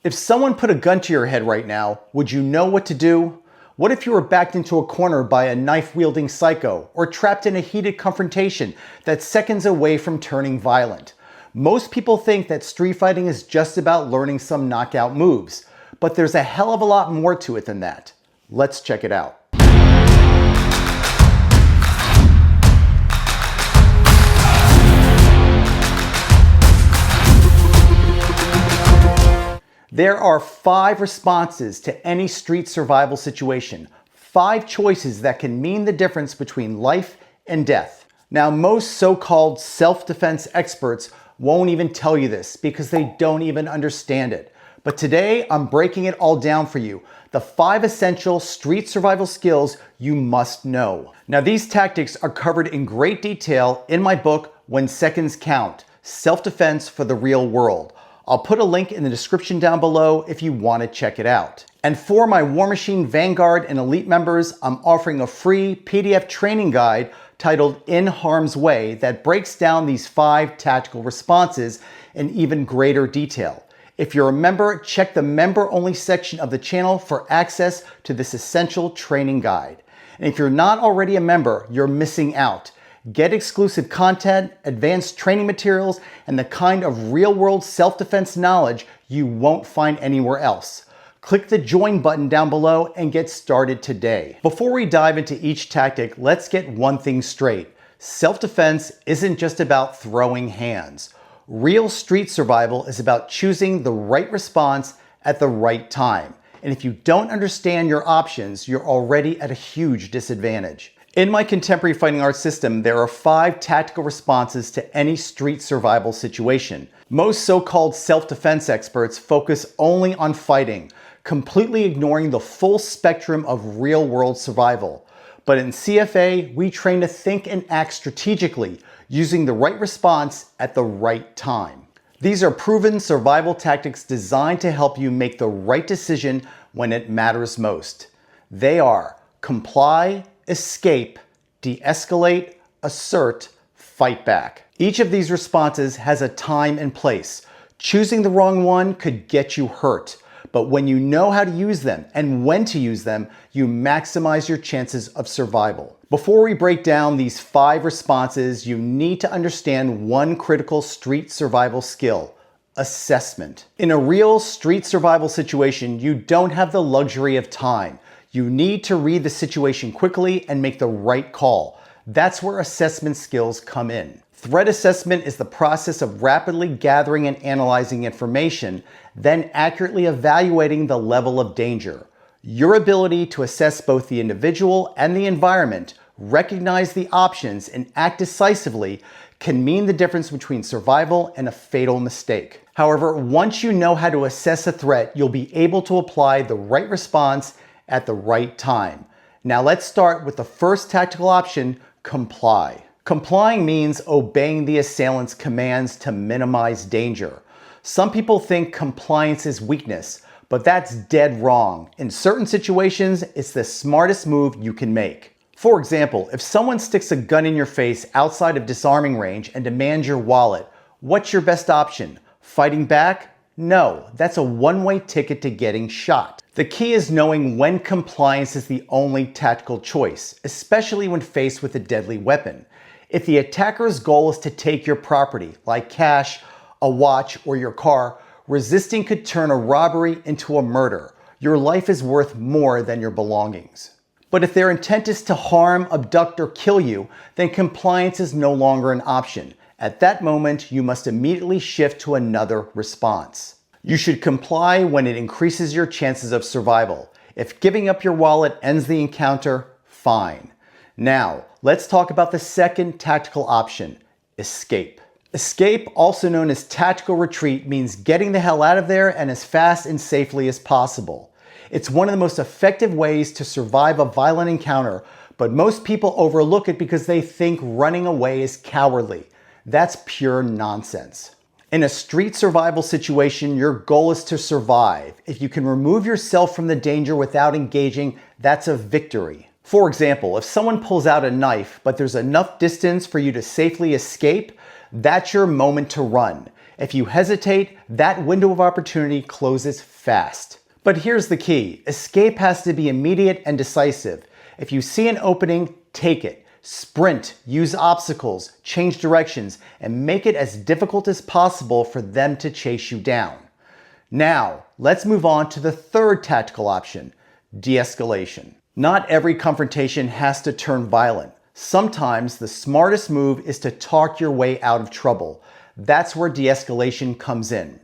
If someone put a gun to your head right now, would you know what to do? What if you were backed into a corner by a knife-wielding psycho, or trapped in a heated confrontation that's seconds away from turning violent? Most people think that street fighting is just about learning some knockout moves, but there's a hell of a lot more to it than that. Let's check it out. There are 5 responses to any street survival situation. 5 choices that can mean the difference between life and death. Now, most so-called self-defense experts won't even tell you this because they don't even understand it. But today, I'm breaking it all down for you. The 5 essential street survival skills you must know. Now, these tactics are covered in great detail in my book, When Seconds Count, Self-Defense for the Real World. I'll put a link in the description down below if you want to check it out. And for my War Machine Vanguard and Elite members, I'm offering a free PDF training guide titled In Harm's Way that breaks down these 5 tactical responses in even greater detail. If you're a member, check the member-only section of the channel for access to this essential training guide. And if you're not already a member, you're missing out. Get exclusive content, advanced training materials, and the kind of real-world self-defense knowledge you won't find anywhere else. Click the join button down below and get started today. Before we dive into each tactic, let's get one thing straight. Self-defense isn't just about throwing hands. Real street survival is about choosing the right response at the right time. And if you don't understand your options, you're already at a huge disadvantage. In my contemporary fighting arts system, there are 5 tactical responses to any street survival situation. Most so-called self-defense experts focus only on fighting, completely ignoring the full spectrum of real-world survival. But in CFA, we train to think and act strategically, using the right response at the right time. These are proven survival tactics designed to help you make the right decision when it matters most. They are comply, escape, de-escalate, assert, fight back. Each of these responses has a time and place. Choosing the wrong one could get you hurt, but when you know how to use them and when to use them, you maximize your chances of survival. Before we break down these 5 responses, you need to understand one critical street survival skill: assessment. In a real street survival situation, you don't have the luxury of time. You need to read the situation quickly and make the right call. That's where assessment skills come in. Threat assessment is the process of rapidly gathering and analyzing information, then accurately evaluating the level of danger. Your ability to assess both the individual and the environment, recognize the options, and act decisively can mean the difference between survival and a fatal mistake. However, once you know how to assess a threat, you'll be able to apply the right response at the right time. Now let's start with the first tactical option: comply. Complying means obeying the assailant's commands to minimize danger. Some people think compliance is weakness, but that's dead wrong. In certain situations, it's the smartest move you can make. For example, if someone sticks a gun in your face outside of disarming range and demands your wallet, what's your best option? Fighting back? No, that's a one-way ticket to getting shot. The key is knowing when compliance is the only tactical choice, especially when faced with a deadly weapon. If the attacker's goal is to take your property, like cash, a watch, or your car, resisting could turn a robbery into a murder. Your life is worth more than your belongings. But if their intent is to harm, abduct, or kill you, then compliance is no longer an option. At that moment, you must immediately shift to another response. You should comply when it increases your chances of survival. If giving up your wallet ends the encounter, fine. Now, let's talk about the second tactical option: escape. Escape, also known as tactical retreat, means getting the hell out of there and as fast and safely as possible. It's one of the most effective ways to survive a violent encounter, but most people overlook it because they think running away is cowardly. That's pure nonsense. In a street survival situation, your goal is to survive. If you can remove yourself from the danger without engaging, that's a victory. For example, if someone pulls out a knife, but there's enough distance for you to safely escape, that's your moment to run. If you hesitate, that window of opportunity closes fast. But here's the key. Escape has to be immediate and decisive. If you see an opening, take it. Sprint, use obstacles, change directions, and make it as difficult as possible for them to chase you down. Now, let's move on to the third tactical option, de-escalation. Not every confrontation has to turn violent. Sometimes the smartest move is to talk your way out of trouble. That's where de-escalation comes in.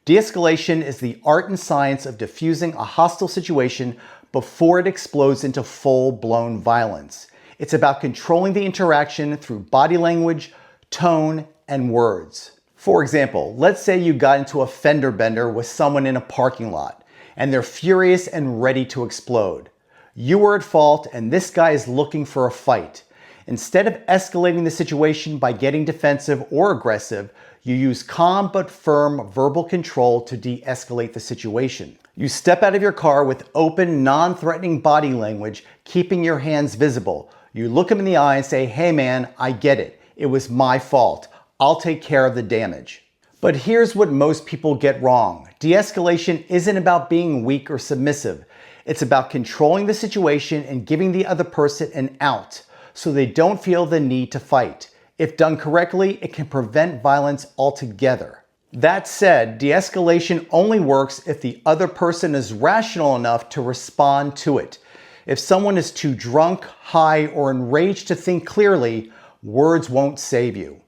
De-escalation is the art and science of diffusing a hostile situation before it explodes into full-blown violence. It's about controlling the interaction through body language, tone, and words. For example, let's say you got into a fender bender with someone in a parking lot, and they're furious and ready to explode. You were at fault, and this guy is looking for a fight. Instead of escalating the situation by getting defensive or aggressive, you use calm but firm verbal control to de-escalate the situation. You step out of your car with open, non-threatening body language, keeping your hands visible. You look him in the eye and say, "Hey man, I get it. It was my fault. I'll take care of the damage." But here's what most people get wrong. De-escalation isn't about being weak or submissive. It's about controlling the situation and giving the other person an out, so they don't feel the need to fight. If done correctly, it can prevent violence altogether. That said, de-escalation only works if the other person is rational enough to respond to it. If someone is too drunk, high, or enraged to think clearly, words won't save you.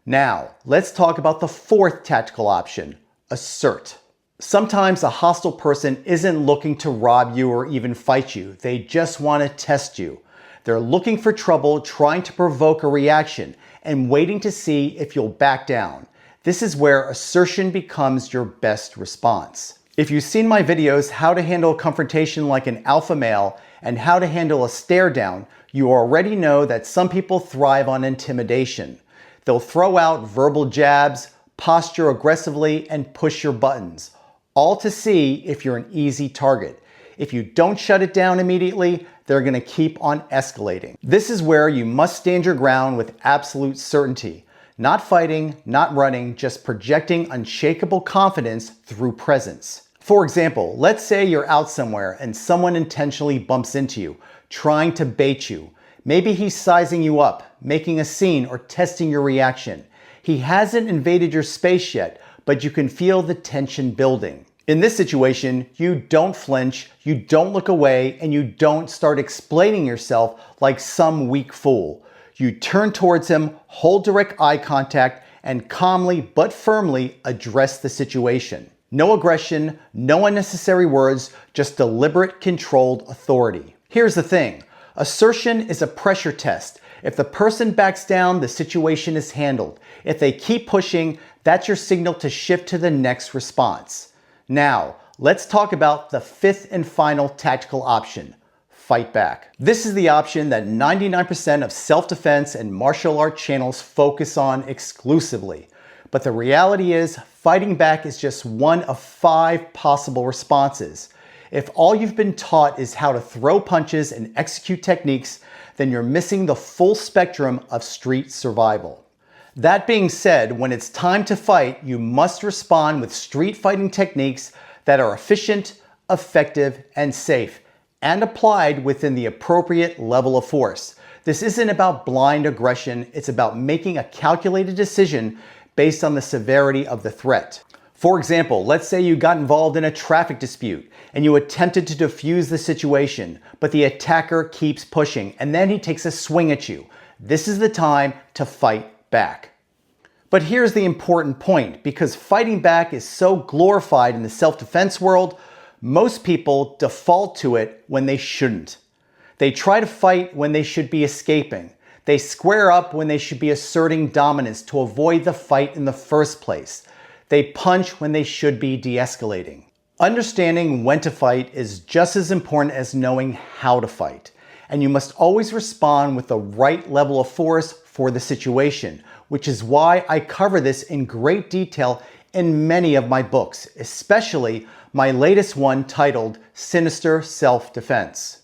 Now, let's talk about the fourth tactical option, assert. Sometimes a hostile person isn't looking to rob you or even fight you. They just want to test you. They're looking for trouble, trying to provoke a reaction, and waiting to see if you'll back down. This is where assertion becomes your best response. If you've seen my videos, how to handle a confrontation like an alpha male and how to handle a stare down, you already know that some people thrive on intimidation. They'll throw out verbal jabs, posture aggressively, and push your buttons, all to see if you're an easy target. If you don't shut it down immediately, they're going to keep on escalating. This is where you must stand your ground with absolute certainty. Not fighting, not running, just projecting unshakable confidence through presence. For example, let's say you're out somewhere and someone intentionally bumps into you, trying to bait you. Maybe he's sizing you up, making a scene, or testing your reaction. He hasn't invaded your space yet, but you can feel the tension building. In this situation, you don't flinch, you don't look away, and you don't start explaining yourself like some weak fool. You turn towards him, hold direct eye contact, and calmly but firmly address the situation. No aggression, no unnecessary words, just deliberate, controlled authority. Here's the thing. Assertion is a pressure test. If the person backs down, the situation is handled. If they keep pushing, that's your signal to shift to the next response. Now, let's talk about the fifth and final tactical option, fight back. This is the option that 99% of self-defense and martial art channels focus on exclusively. But the reality is, fighting back is just one of 5 possible responses. If all you've been taught is how to throw punches and execute techniques, then you're missing the full spectrum of street survival. That being said, when it's time to fight, you must respond with street fighting techniques that are efficient, effective, and safe, and applied within the appropriate level of force. This isn't about blind aggression, it's about making a calculated decision based on the severity of the threat. For example, let's say you got involved in a traffic dispute and you attempted to defuse the situation, but the attacker keeps pushing and then he takes a swing at you. This is the time to fight back. But here's the important point, because fighting back is so glorified in the self-defense world, most people default to it when they shouldn't. They try to fight when they should be escaping. They square up when they should be asserting dominance to avoid the fight in the first place. They punch when they should be de-escalating. Understanding when to fight is just as important as knowing how to fight. And you must always respond with the right level of force for the situation, which is why I cover this in great detail in many of my books, especially my latest one titled Sinister Self-Defense.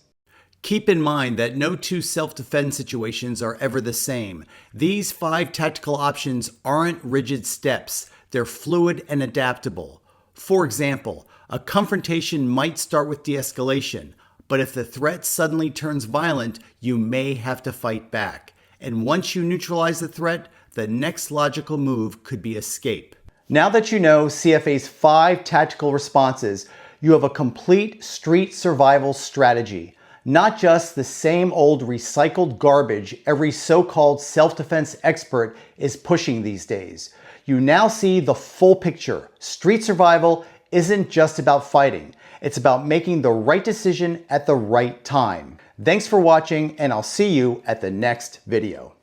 Keep in mind that no 2 self-defense situations are ever the same. These 5 tactical options aren't rigid steps. They're fluid and adaptable. For example, a confrontation might start with de-escalation, but if the threat suddenly turns violent, you may have to fight back. And once you neutralize the threat, the next logical move could be escape. Now that you know CFA's 5 tactical responses, you have a complete street survival strategy. Not just the same old recycled garbage every so-called self-defense expert is pushing these days. You now see the full picture. Street survival isn't just about fighting. It's about making the right decision at the right time. Thanks for watching, and I'll see you at the next video.